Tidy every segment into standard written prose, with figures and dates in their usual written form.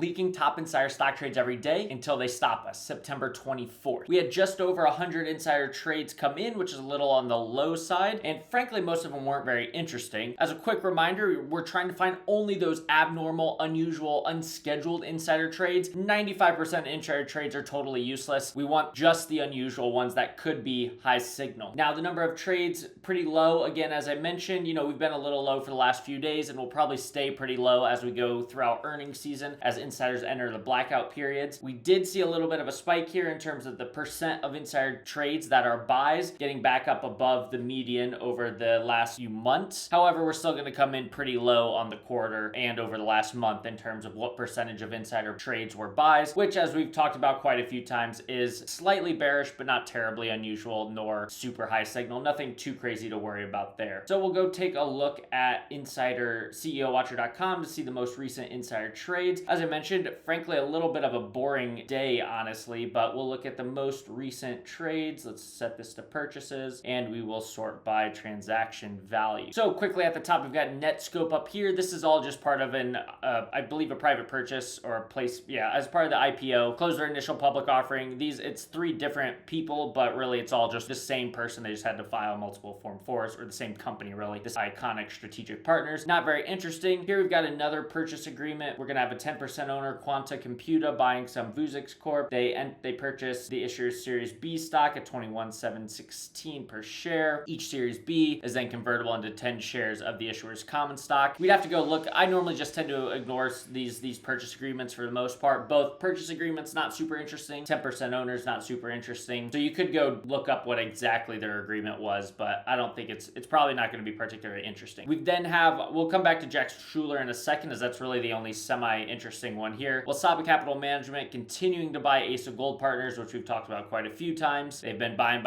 leaking top insider stock trades every day until they stop us, September 24th. We had just over 100 insider trades come in, which is a little on the low side, and frankly, most of them weren't very interesting. As a quick reminder, we're trying to find only those abnormal, unusual, unscheduled insider trades. 95% of insider trades are totally useless. We want just the unusual ones that could be high signal. Now, the number of trades, pretty low. Again, as I mentioned, we've been a little low for the last few days, and we'll probably stay pretty low as we go throughout earnings season, as insiders enter the blackout periods. We did see a little bit of a spike here in terms of the percent of insider trades that are buys, getting back up above the median over the last few months. However, we're still going to come in pretty low on the quarter and over the last month in terms of what percentage of insider trades were buys, which, as we've talked about quite a few times, is slightly bearish, but not terribly unusual nor super high signal. Nothing too crazy to worry about there. So we'll go take a look at CEOWatcher.com to see the most recent insider trades. As I mentioned, frankly, a little bit of a boring day, honestly, but we'll look at the most recent trades. Let's set this to purchases, and we will sort by transaction value. So quickly at the top, we've got Netscope up here. This is all just part of an, I believe, a private purchase or a place, as part of the IPO. Closed their initial public offering. It's 3 different people, but really it's all just the same person. They just had to file multiple Form 4s, or the same company, really. This iconic strategic partners. Not very interesting. Here we've got another purchase agreement. We're going to have a 10% owner, Quanta Computa, buying some Vuzix Corp. They purchased the issuer's Series B stock at $21,716 per share. Each Series B is then convertible into 10 shares of the issuer's common stock. We'd have to go look. I normally just tend to ignore these purchase agreements for the most part. Both purchase agreements, not super interesting. 10% owners, not super interesting. So you could go look up what exactly their agreement was, but I don't think it's probably not going to be particularly interesting. We'll come back to Jack Schuler in a second, as that's really the only semi-interesting one here. Wasabi Capital Management continuing to buy Ace of Gold Partners, which we've talked about quite a few times. They've been buying.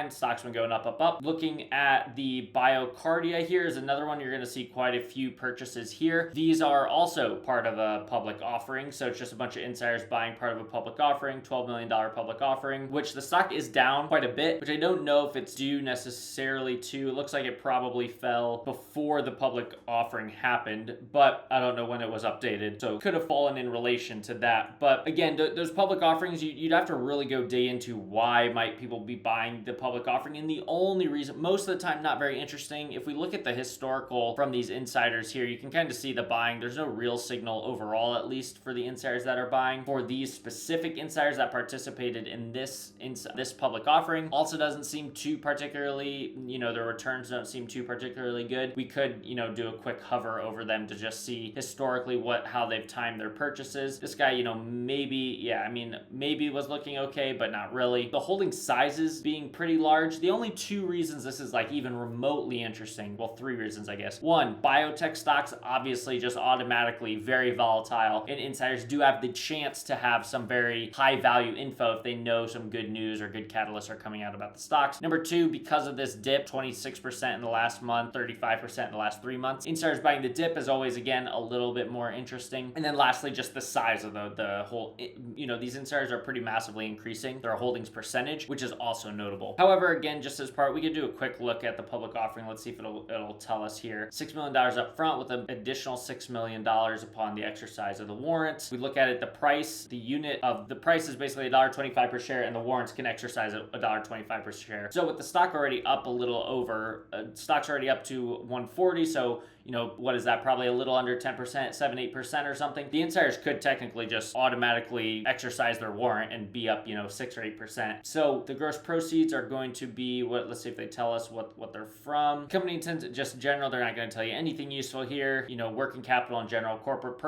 Stock's been going up. Looking at the BioCardia here is another one. You're going to see quite a few purchases here. These are also part of a public offering, so it's just a bunch of insiders buying part of a public offering, $12 million public offering, which the stock is down quite a bit, which I don't know if it's due necessarily to. It looks like it probably fell before the public offering happened, but I don't know when it was updated, so it could have fallen in relation to that. But again, those public offerings, you'd have to really go dig into why might people be buying the public offering, and the only reason, most of the time, not very interesting. If we look at the historical from these insiders here, you can kind of see the buying. There's no real signal overall, at least for the insiders that are buying. For these specific insiders that participated in this public offering, also doesn't seem too particularly, their returns don't seem too particularly good. We could, do a quick hover over them to just see historically how they've timed their purchases. This guy, maybe was looking okay, but not really. The holding sizes being pretty large. The only 2 reasons this is even remotely interesting, well, 3 reasons, I guess. 1, biotech stocks obviously just automatically very volatile, and insiders do have the chance to have some very high value info if they know some good news or good catalysts are coming out about the stocks. Number 2, because of this dip, 26% in the last month, 35% in the last 3 months. Insiders buying the dip is always, again, a little bit more interesting. And then lastly, just the size of the whole, these insiders are pretty massively increasing their holdings percentage, which is also notable. However, again, just as part, we could do a quick look at the public offering. Let's see if it'll tell us here. $6 million up front with an additional $6 million upon the exercise of the warrants. We look at it, the price, the unit of the price is basically $1.25 per share, and the warrants can exercise at $1.25 per share. So with the stock already up a little over, stock's already up to 140, so what is that? Probably a little under 10%, 7-8% or something. The insiders could technically just automatically exercise their warrant and be up, 6 or 8%. So the gross proceeds are going to be let's see if they tell us what they're from. Company intends, just general, they're not going to tell you anything useful here. Working capital and general corporate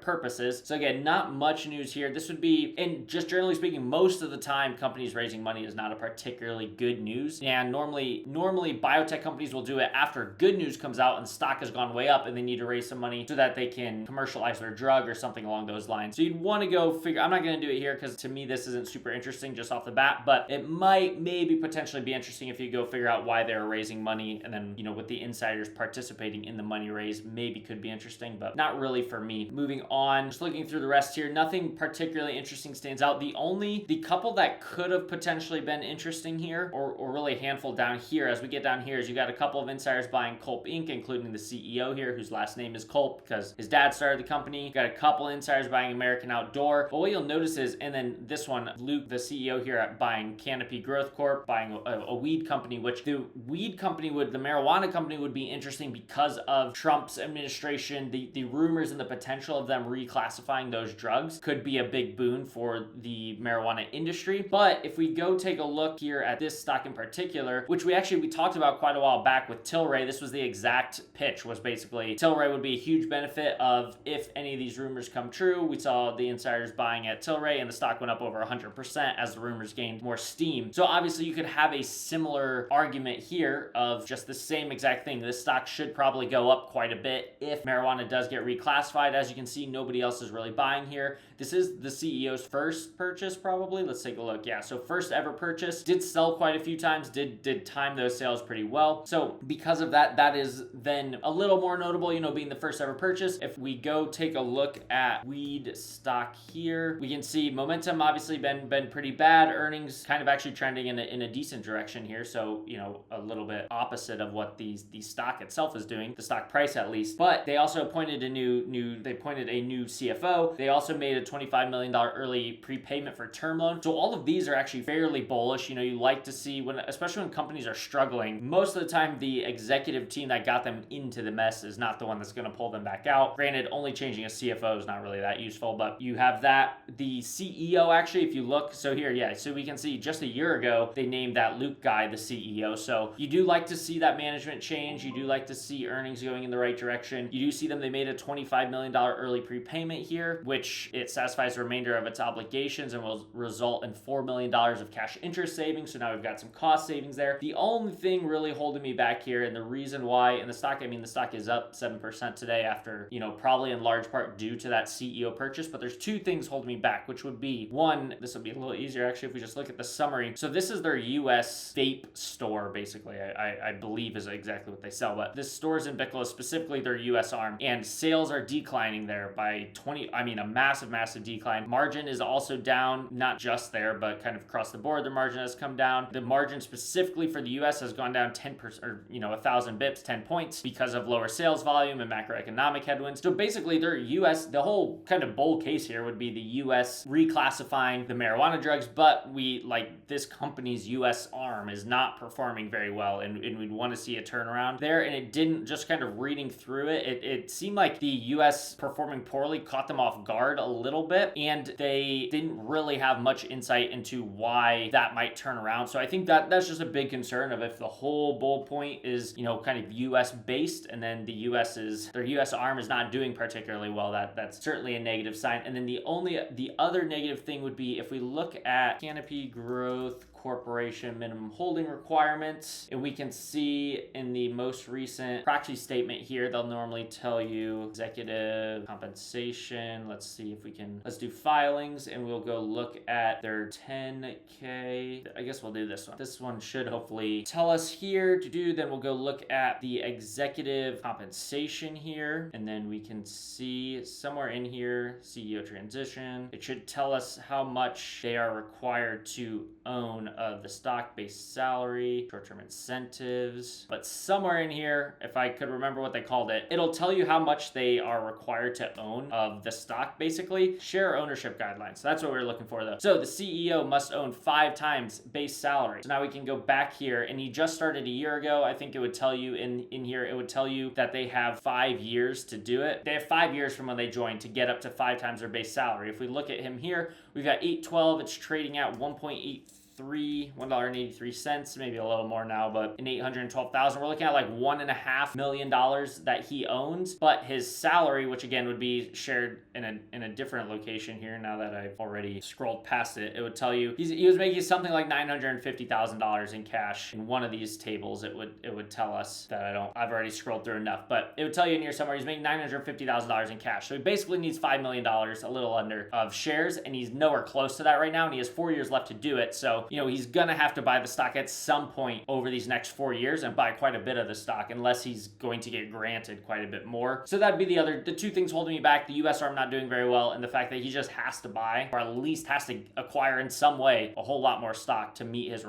purposes. So again, not much news here. This would be, and just generally speaking, most of the time companies raising money is not a particularly good news. And normally biotech companies will do it after good news comes out and stock has gone way up and they need to raise some money so that they can commercialize their drug or something along those lines. So you'd want to go figure, I'm not going to do it here because to me this isn't super interesting just off the bat, but it might maybe potentially be interesting if you go figure out why they're raising money, and then with the insiders participating in the money raise, maybe could be interesting, but not really for me. Moving on, just looking through the rest here, nothing particularly interesting stands out. The couple that could have potentially been interesting here, or really a handful down here, as we get down here, is you got a couple of insiders buying Culp Inc. and including the CEO here, whose last name is Culp because his dad started the company. Got a couple insiders buying American Outdoor. But what you'll notice is, and then this one, Luke, the CEO here, buying Canopy Growth Corp, buying a weed company, which the weed company the marijuana company would be interesting because of Trump's administration. The rumors and the potential of them reclassifying those drugs could be a big boon for the marijuana industry. But if we go take a look here at this stock in particular, which we talked about quite a while back with Tilray, this was the exact pitch, was basically Tilray would be a huge benefit of if any of these rumors come true. We saw the insiders buying at Tilray and the stock went up over 100% as the rumors gained more steam. So obviously you could have a similar argument here of just the same exact thing. This stock should probably go up quite a bit if marijuana does get reclassified. As you can see, nobody else is really buying here. This is the CEO's first purchase, probably. Let's take a look. Yeah, so first ever purchase. Did sell quite a few times, did time those sales pretty well. So because of that, that is then a little more notable, being the first ever purchase. If we go take a look at weed stock here, we can see momentum obviously been pretty bad. Earnings kind of actually trending in a decent direction here. So, a little bit opposite of what the stock itself is doing, the stock price at least. But they also appointed a new CFO. They also made a $25 million early prepayment for term loan. So all of these are actually fairly bullish. You like to see especially when companies are struggling, most of the time the executive team that got them into the mess is not the one that's going to pull them back out. Granted, only changing a CFO is not really that useful, but you have that. The CEO actually, if you look, so here, yeah, so we can see just a year ago, they named that Luke guy the CEO. So you do like to see that management change. You do like to see earnings going in the right direction. You do see they made a $25 million early prepayment here, which it satisfies the remainder of its obligations and will result in $4 million of cash interest savings. So now we've got some cost savings there. The only thing really holding me back here, and the reason why, and the stock is up 7% today after, probably in large part due to that CEO purchase, but there's two things holding me back, which would be, one, this would be a little easier actually if we just look at the summary. So this is their US vape store, basically, I believe is exactly what they sell, but this store is in Bicklow, specifically their US arm, and sales are declining there by a massive decline. Margin is also down, not just there, but kind of across the board, the margin has come down. The margin specifically for the US has gone down 10%, or 1,000 bips, 10 points because of lower sales volume and macroeconomic headwinds. So basically their US, the whole kind of bull case here would be the US reclassifying the marijuana drugs, but this company's US arm is not performing very well, and we'd want to see a turnaround there, and it didn't. Just kind of reading through it seemed like the US performing poorly caught them off guard a little bit, and they didn't really have much insight into why that might turn around. So I think that's just a big concern of if the whole bull point is, kind of US based, and then their US arm is not doing particularly well, that's certainly a negative sign. And then the other negative thing would be if we look at Canopy Growth Corporation minimum holding requirements, and we can see in the most recent proxy statement here, they'll normally tell you executive compensation. Let's do filings, and we'll go look at their 10K. I guess we'll do this one. This one should hopefully tell us here then we'll go look at the executive compensation here, and then we can see somewhere in here, CEO transition. It should tell us how much they are required to own of the stock-based salary, short-term incentives, but somewhere in here, if I could remember what they called it, it'll tell you how much they are required to own of the stock, basically. Share ownership guidelines. So that's what we're looking for, though. So the CEO must own 5 times base salary. So now we can go back here, and he just started a year ago. I think it would tell you in here, it would tell you that they have 5 years to do it. They have 5 years from when they joined to get up to 5 times their base salary. If we look at him here, we've got 812. It's trading at $1.83, maybe a little more now, but in 812,000, we're looking at like $1.5 million that he owns. But his salary, which again would be shared in a different location here, now that I've already scrolled past it, it would tell you he was making something like $950,000 in cash. In one of these tables, it would tell us that I've already scrolled through enough, but it would tell you in here somewhere he's making $950,000 in cash. So he basically needs $5 million, a little under, of shares, and he's nowhere close to that right now, and he has 4 years left to do it. So So, he's going to have to buy the stock at some point over these next 4 years and buy quite a bit of the stock unless he's going to get granted quite a bit more. So that'd be the two things holding me back: the US arm not doing very well, and the fact that he just has to buy, or at least has to acquire in some way, a whole lot more stock to meet his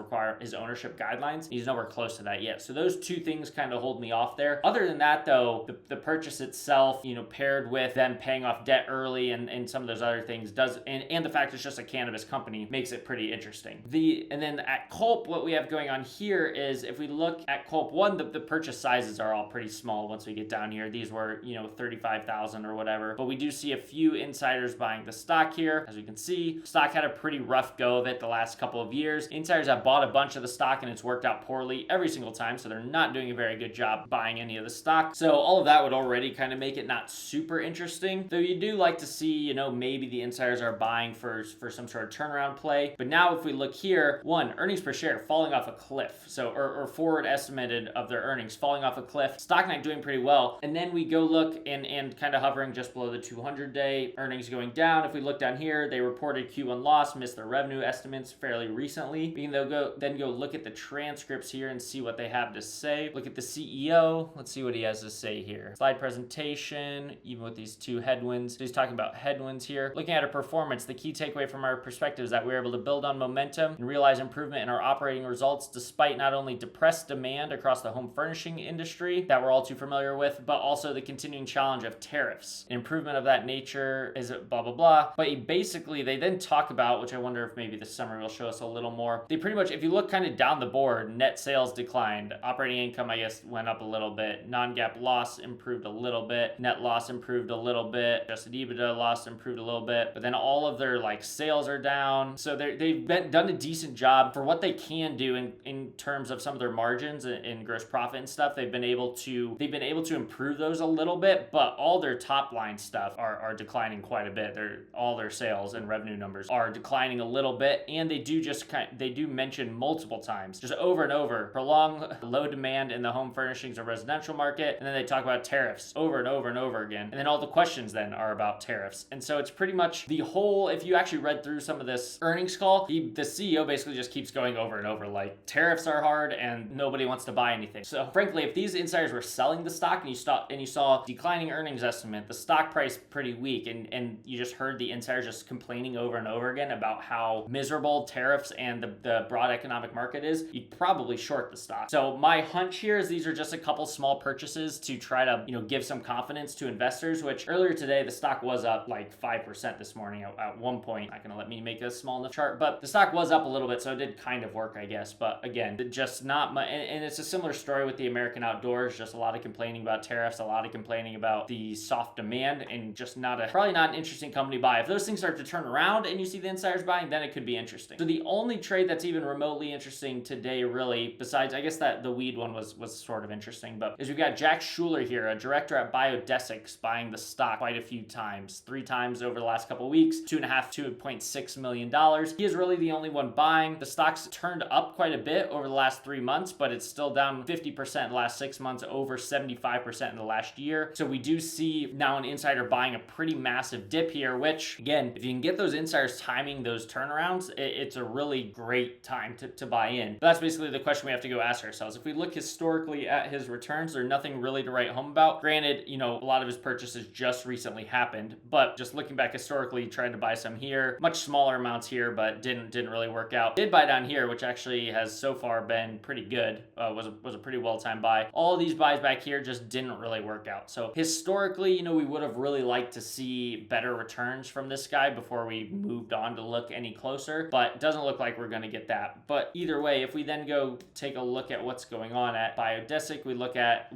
ownership guidelines. He's nowhere close to that yet. So those two things kind of hold me off there. Other than that, though, the purchase itself, paired with them paying off debt early and some of those other things and the fact it's just a cannabis company makes it pretty interesting. And then at Culp, what we have going on here is, if we look at Culp 1, the purchase sizes are all pretty small once we get down here. These were, 35,000 or whatever. But we do see a few insiders buying the stock here. As we can see, stock had a pretty rough go of it the last couple of years. Insiders have bought a bunch of the stock and it's worked out poorly every single time, so they're not doing a very good job buying any of the stock. So all of that would already kind of make it not super interesting. Though you do like to see, maybe the insiders are buying for some sort of turnaround play. But now if we look here, earnings per share falling off a cliff. So, or forward estimated of their earnings falling off a cliff. Stock not doing pretty well. And then we go look and kind of hovering just below the 200-day, earnings going down. If we look down here, they reported Q1 loss, missed their revenue estimates fairly recently. We can then go look at the transcripts here and see what they have to say. Look at the CEO. Let's see what he has to say here. Slide presentation, even with these two headwinds. So he's talking about headwinds here. Looking at our performance, the key takeaway from our perspective is that we were able to build on momentum and realize improvement in our operating results despite not only depressed demand across the home furnishing industry that we're all too familiar with, but also the continuing challenge of tariffs. An improvement of that nature is blah, blah, blah. But they then talk about, which I wonder if maybe the summary will show us a little more. They pretty much, if you look kind of down the board, net sales declined. Operating income, I guess, went up a little bit. Non-GAAP loss improved a little bit. Net loss improved a little bit. Adjusted EBITDA loss improved a little bit. But then all of their sales are down. So they've done a decent job for what they can do in terms of some of their margins and gross profit and stuff. They've been able to improve those a little bit, but all their top line stuff are declining quite a bit. All their sales and revenue numbers are declining a little bit, and they do mention multiple times, just over and over, prolonged low demand in the home furnishings and residential market, and then they talk about tariffs over and over and over again, and then all the questions then are about tariffs. And so it's pretty much the whole, if you actually read through some of this earnings call, the CEO basically just keeps going over and over, tariffs are hard and nobody wants to buy anything. So frankly, if these insiders were selling the stock and you saw declining earnings estimate, the stock price pretty weak, and you just heard the insiders just complaining over and over again about how miserable tariffs and the broad economic market is, you'd probably short the stock. So my hunch here is these are just a couple small purchases to try to, give some confidence to investors, which earlier today, the stock was up 5% this morning at one point. Not gonna let me make a small enough chart, but the stock was up a little bit, so it did kind of work, I guess. But again, just not much, and it's a similar story with the American outdoors, just a lot of complaining about tariffs, a lot of complaining about the soft demand, and just probably not an interesting company to buy. If those things start to turn around and you see the insiders buying, then it could be interesting. So the only trade that's even remotely interesting today, really, besides, I guess that the weed one was sort of interesting, but is we've got Jack Schuler here, a director at Biodesics, buying the stock quite a few times, 3 times over the last couple of weeks, $2.6 million. He is really the only one buying. The stock's turned up quite a bit over the last 3 months, but it's still down 50% in the last 6 months, over 75% in the last year. So we do see now an insider buying a pretty massive dip here, which, again, if you can get those insiders timing those turnarounds, it's a really great time to buy in. But that's basically the question we have to go ask ourselves. If we look historically at his returns, there's nothing really to write home about. Granted, a lot of his purchases just recently happened, but just looking back historically, he tried to buy some here, much smaller amounts here, but didn't really work out. Did buy down here, which actually has so far been pretty good. Was a pretty well-timed buy. All of these buys back here just didn't really work out. So historically, we would have really liked to see better returns from this guy before we moved on to look any closer, but it doesn't look like we're going to get that. But either way, if we then go take a look at what's going on at Biodesic, we look at,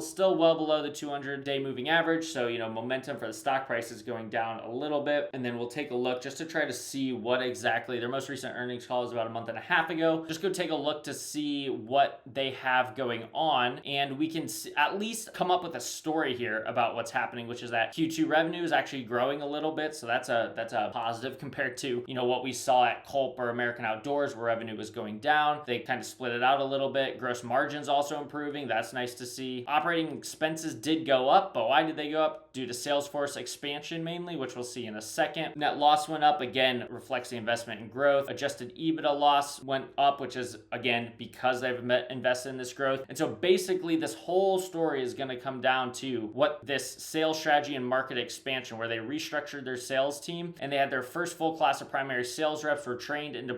still well below the 200-day moving average. So, momentum for the stock price is going down a little bit. And then we'll take a look just to try to see what exactly their most recent earnings call is about a month and a half ago. Just go take a look to see what they have going on. And we can at least come up with a story here about what's happening, which is that Q2 revenue is actually growing a little bit. So that's a positive compared to, what we saw at Culp or American Outdoors, where revenue was going down. They kind of split it out a little bit. Gross margins also improving. That's nice to see. Operating expenses did go up, but why did they go up? Due to Salesforce expansion mainly, which we'll see in a second. Net loss went up, again, reflects the investment in growth. Adjusted adjusted EBITDA loss went up, which is, again, because they've invested in this growth. And so basically this whole story is going to come down to what this sales strategy and market expansion, where they restructured their sales team and they had their first full class of primary sales reps were trained and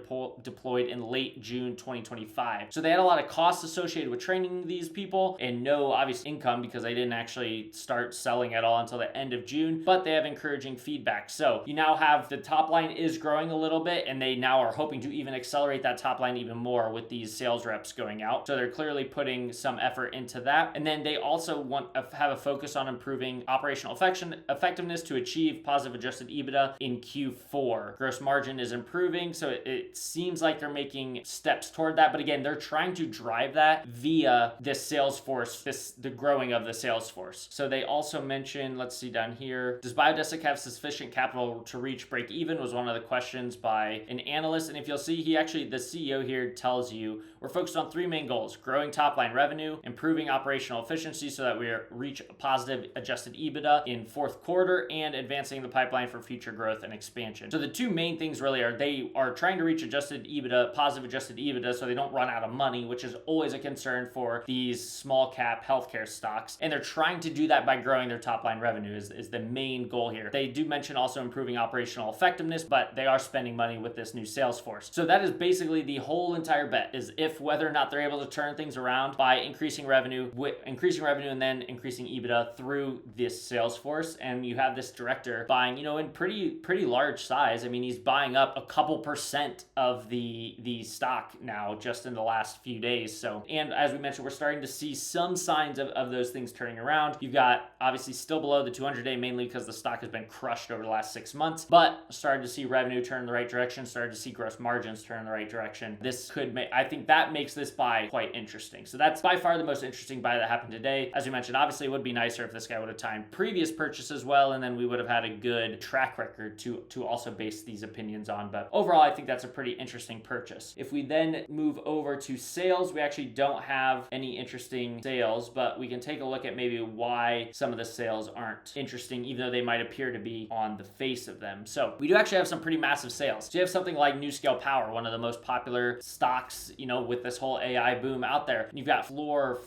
deployed in late June 2025. So they had a lot of costs associated with training these people and no obvious income because they didn't actually start selling at all until the end of June, but they have encouraging feedback. So you now have the top line is growing a little bit, and they now are hoping to even accelerate that top line even more with these sales reps going out. So they're clearly putting some effort into that. And then they also want to have a focus on improving operational effectiveness to achieve positive adjusted EBITDA in Q4. Gross margin is improving, so it seems like they're making steps toward that. But again, they're trying to drive that via this sales force, the growing of the sales force. So they also mentioned, let's see down here, does Biodesic have sufficient capital to reach break even was one of the questions by an analyst. And if you'll see, the CEO here tells you we're focused on three main goals: growing top line revenue, improving operational efficiency so that we reach a positive adjusted EBITDA in fourth quarter, and advancing the pipeline for future growth and expansion. So the two main things really are they are trying to reach positive adjusted EBITDA so they don't run out of money, which is always a concern for these small cap healthcare stocks. And they're trying to do that by growing their top line revenue is the main goal here. They do mention also improving operational effectiveness, but they are spending money with this new sales force. So that is basically the whole entire bet, is if whether or not they're able to turn things around by increasing revenue and then increasing EBITDA through this sales force. And you have this director buying, in pretty large size. I mean, he's buying up a couple percent of the stock now just in the last few days. So, and as we mentioned, we're starting to see some signs of those things turning around. You've got obviously still below the 200-day, mainly because the stock has been crushed over the last 6 months, but started to see revenue turn in the right direction, started to see gross margins turn in the right direction. This could I think that makes this buy quite interesting. So that's by far the most interesting buy that happened today. As we mentioned, obviously it would be nicer if this guy would have timed previous purchases well, and then we would have had a good track record to also base these opinions on. But overall, I think that's a pretty interesting purchase. If we then move over to sales, we actually don't have any interesting sales, but we can take a look at maybe why some of the sales aren't interesting, even though they might appear to be on the face of them. So we do actually have some pretty massive sales. So you have something like NuScale Power, one of the most popular stocks, with this whole AI boom out there. And you've got Flower,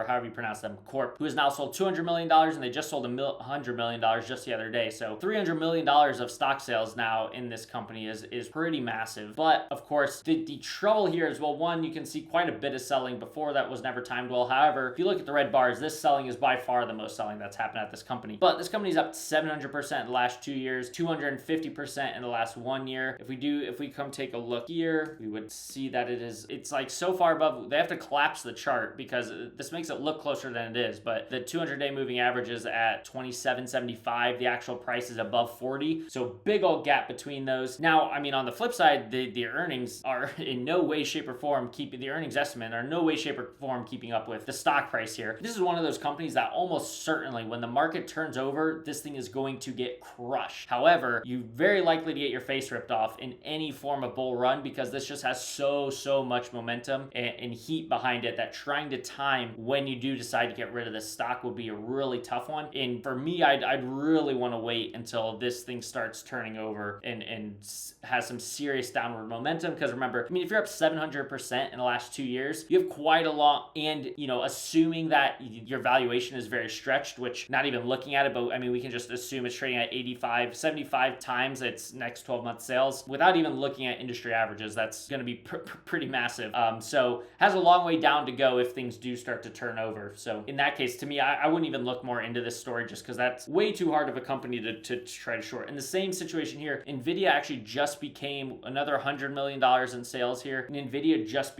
however you pronounce them, Corp, who has now sold $200 million, and they just sold $100 million just the other day. So $300 million of stock sales now in this company is pretty massive. But of course, the trouble here is, well, one, you can see quite a bit of selling before that was never timed well. However, if you look at the red bars, this selling is by far the most selling that's happened at this company. But this company's up 700% in the last 2 years, 250% in the last 1 year. If we come take a look here, we would see that it's like so far above, they have to collapse the chart because this makes it look closer than it is. But the 200-day moving average is at 27.75. The actual price is above 40. So big old gap between those. Now, I mean, on the flip side, the earnings are in no way, shape, or form the earnings estimate are no way, shape, or form keeping up with the stock price here. This is one of those companies that almost certainly, when the market turns over, this thing is going to get crushed. However, you're very likely to get your face ripped off in any form of bull run because this just has so much momentum and heat behind it that trying to time when you do decide to get rid of this stock will be a really tough one. And for me, I'd really want to wait until this thing starts turning over and has some serious downward momentum. Because remember, I mean, if you're up 700% in the last 2 years, you have quite a lot. And, assuming that your valuation is very stretched, which not even looking at it, but I mean, we can just assume it's trading at 75 times its next 12-month sales without even looking at industry averages. That's going to be pretty massive. So has a long way down to go if things do start to turn over. So in that case, to me, I wouldn't even look more into this story just because that's way too hard of a company to try to short. In the same situation here, NVIDIA actually just became another $100 million in sales here. And NVIDIA just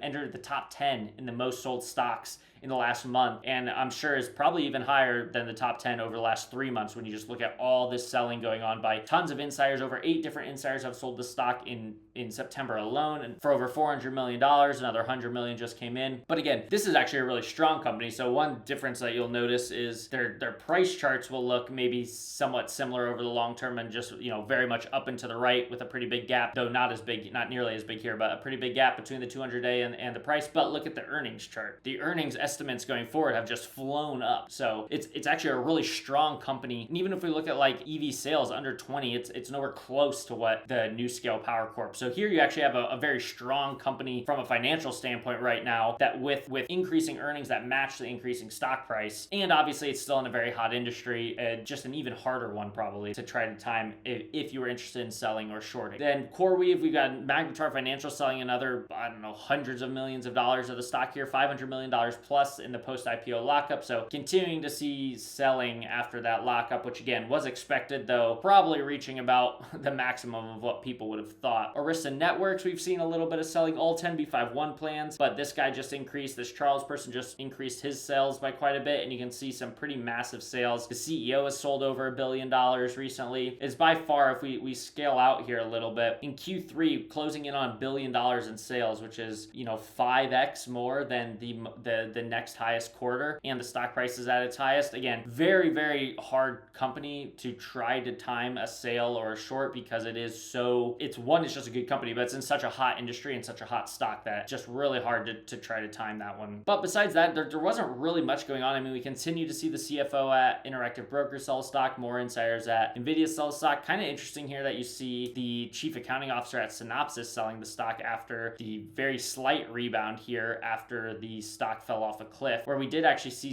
entered the top 10 in the most sold stocks in the last month, and I'm sure is probably even higher than the top 10 over the last 3 months when you just look at all this selling going on by tons of insiders. Over 8 different insiders have sold the stock in September alone, and for over $400 million. Another $100 million just came in. But again, this is actually a really strong company. So one difference that you'll notice is their price charts will look maybe somewhat similar over the long term and just very much up and to the right with a pretty big gap, though not nearly as big here, but a pretty big gap between the 200-day and the price. But look at the earnings chart. The earnings estimates going forward have just flown up. So it's actually a really strong company. And even if we look at like EV sales under 20, it's nowhere close to what the NuScale Power Corp. So here you actually have a very strong company from a financial standpoint right now, that with increasing earnings that match the increasing stock price. And obviously it's still in a very hot industry, just an even harder one probably to try to time if you were interested in selling or shorting. Then CoreWeave, we've got Magnetar Financial selling another, I don't know, hundreds of millions of dollars of the stock here, $500 million plus in the post-IPO lockup. So continuing to see selling after that lockup, which again was expected, though probably reaching about the maximum of what people would have thought. Arista Networks, we've seen a little bit of selling, all 10b5-1 plans, but this guy just increased, this Charles person just increased his sales by quite a bit, and you can see some pretty massive sales. The CEO has sold over $1 billion recently. Is by far, if we scale out here a little bit, in Q3 closing in on $1 billion in sales, which is 5x more than the next highest quarter, and the stock price is at its highest. Again, very, very hard company to try to time a sale or a short, because it's just a good company, but it's in such a hot industry and such a hot stock that just really hard to try to time that one. But besides that, there wasn't really much going on. I mean, we continue to see the CFO at Interactive Brokers sell stock, more insiders at Nvidia sell stock. Kind of interesting here that you see the chief accounting officer at Synopsys selling the stock after the very slight rebound here after the stock fell off a cliff, where we did actually see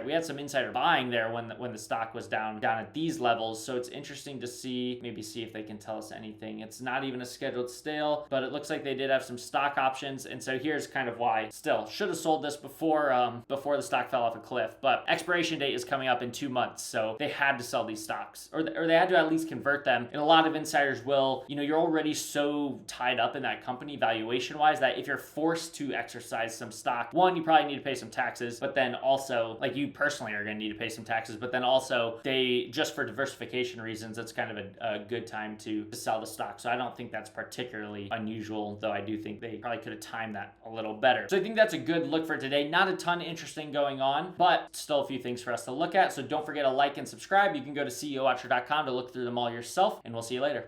we had some insider buying there when the stock was down at these levels. So it's interesting to see if they can tell us anything. It's not even a scheduled sale, but it looks like they did have some stock options. And so here's kind of why. Still, should have sold this before the stock fell off a cliff, but expiration date is coming up in 2 months, so they had to sell these stocks, or they had to at least convert them. And a lot of insiders will, you're already so tied up in that company valuation wise that if you're forced to exercise some stock, one, you probably need to pay some taxes, but then also, like, you personally are going to need to pay some taxes, but then also they, just for diversification reasons, it's kind of a good time to sell the stock. So I don't think that's particularly unusual, though I do think they probably could have timed that a little better. So I think that's a good look for today. Not a ton interesting going on, but still a few things for us to look at. So don't forget to like and subscribe. You can go to ceowatcher.com to look through them all yourself, and we'll see you later.